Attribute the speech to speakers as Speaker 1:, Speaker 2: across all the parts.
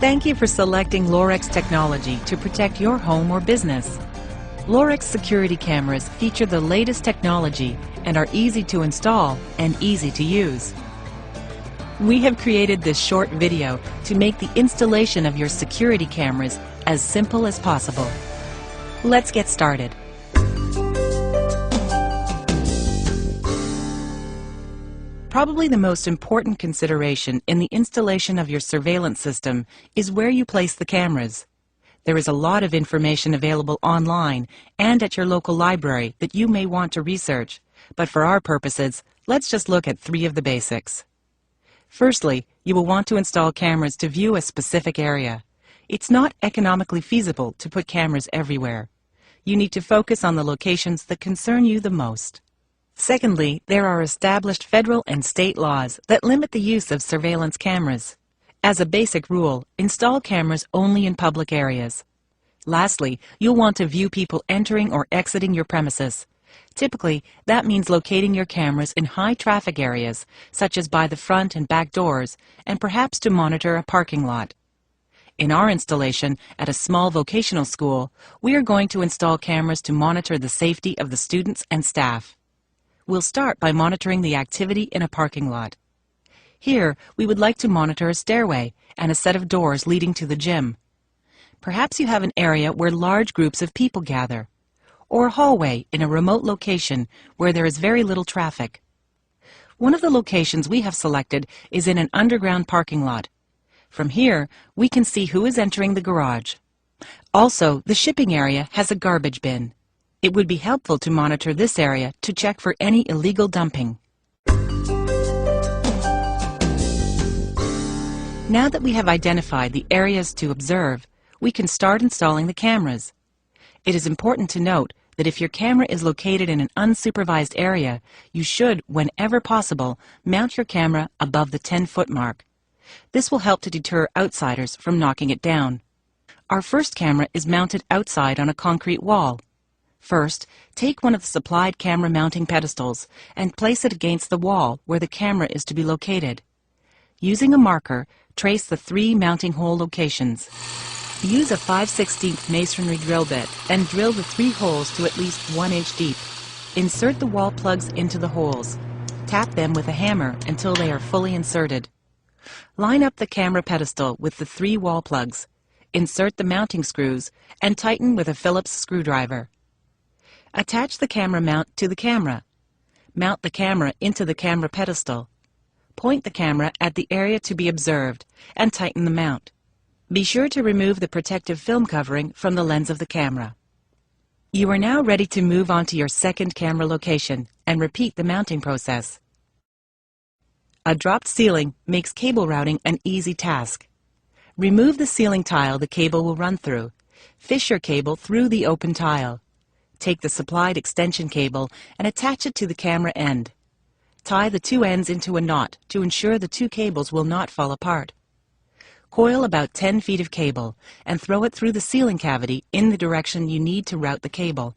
Speaker 1: Thank you for selecting Lorex technology to protect your home or business. Lorex security cameras feature the latest technology and are easy to install and easy to use. We have created this short video to make the installation of your security cameras as simple as possible. Let's get started. Probably the most important consideration in the installation of your surveillance system is where you place the cameras. There is a lot of information available online and at your local library that you may want to research, but for our purposes, let's just look at 3 of the basics. Firstly, you will want to install cameras to view a specific area. It's not economically feasible to put cameras everywhere. You need to focus on the locations that concern you the most. Secondly, there are established federal and state laws that limit the use of surveillance cameras. As a basic rule, install cameras only in public areas. Lastly, you'll want to view people entering or exiting your premises. Typically, that means locating your cameras in high traffic areas, such as by the front and back doors, and perhaps to monitor a parking lot. In our installation at a small vocational school, we are going to install cameras to monitor the safety of the students and staff. We'll start by monitoring the activity in a parking lot. Here, we would like to monitor a stairway and a set of doors leading to the gym. Perhaps you have an area where large groups of people gather, or a hallway in a remote location where there is very little traffic. One of the locations we have selected is in an underground parking lot. From here, we can see who is entering the garage. Also, the shipping area has a garbage bin. It would be helpful to monitor this area to check for any illegal dumping. Now that we have identified the areas to observe, we can start installing the cameras. It is important to note that if your camera is located in an unsupervised area, you should, whenever possible, mount your camera above the 10-foot mark. This will help to deter outsiders from knocking it down. Our first camera is mounted outside on a concrete wall. First, take one of the supplied camera mounting pedestals and place it against the wall where the camera is to be located. Using a marker, trace the 3 mounting hole locations. Use a 5/16 masonry drill bit and drill the 3 holes to at least 1 inch deep. Insert the wall plugs into the holes. Tap them with a hammer until they are fully inserted. Line up the camera pedestal with the 3 wall plugs. Insert the mounting screws and tighten with a Phillips screwdriver. Attach the camera mount to the camera. Mount the camera into the camera pedestal. Point the camera at the area to be observed and tighten the mount. Be sure to remove the protective film covering from the lens of the camera. You are now ready to move on to your second camera location and repeat the mounting process. A dropped ceiling makes cable routing an easy task. Remove the ceiling tile the cable will run through. Fish your cable through the open tile. Take the supplied extension cable and attach it to the camera end. Tie the 2 ends into a knot to ensure the 2 cables will not fall apart. Coil about 10 feet of cable and throw it through the ceiling cavity in the direction you need to route the cable.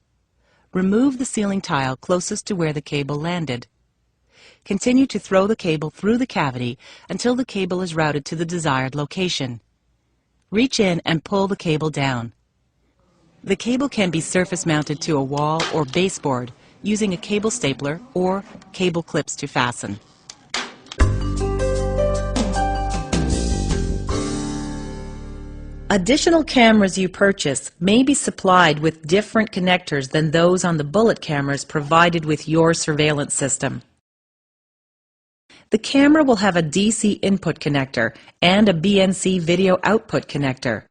Speaker 1: Remove the ceiling tile closest to where the cable landed. Continue to throw the cable through the cavity until the cable is routed to the desired location. Reach in and pull the cable down. The cable can be surface mounted to a wall or baseboard using a cable stapler or cable clips to fasten. Additional cameras you purchase may be supplied with different connectors than those on the bullet cameras provided with your surveillance system. The camera will have a DC input connector and a BNC video output connector.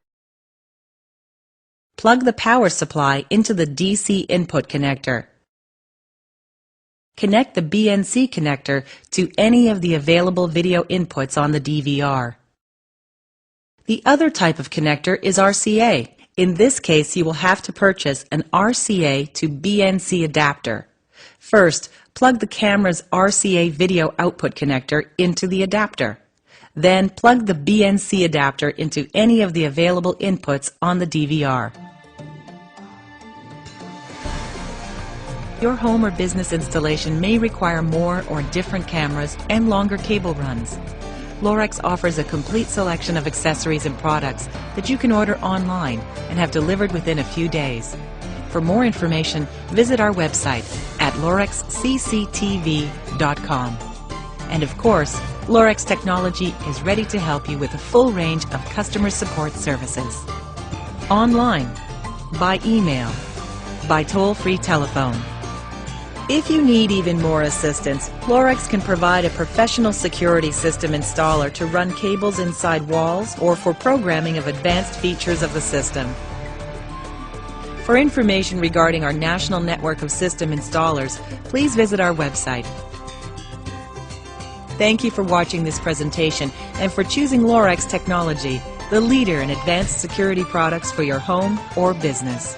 Speaker 1: Plug the power supply into the DC input connector. Connect the BNC connector to any of the available video inputs on the DVR. The other type of connector is RCA. In this case, you will have to purchase an RCA to BNC adapter. First, plug the camera's RCA video output connector into the adapter. Then plug the BNC adapter into any of the available inputs on the DVR. Your home or business installation may require more or different cameras and longer cable runs. Lorex offers a complete selection of accessories and products that you can order online and have delivered within a few days. For more information, visit our website at lorexcctv.com. And of course, Lorex Technology is ready to help you with a full range of customer support services. Online, by email, by toll-free telephone. If you need even more assistance, Lorex can provide a professional security system installer to run cables inside walls or for programming of advanced features of the system. For information regarding our national network of system installers, please visit our website. Thank you for watching this presentation and for choosing Lorex Technology, the leader in advanced security products for your home or business.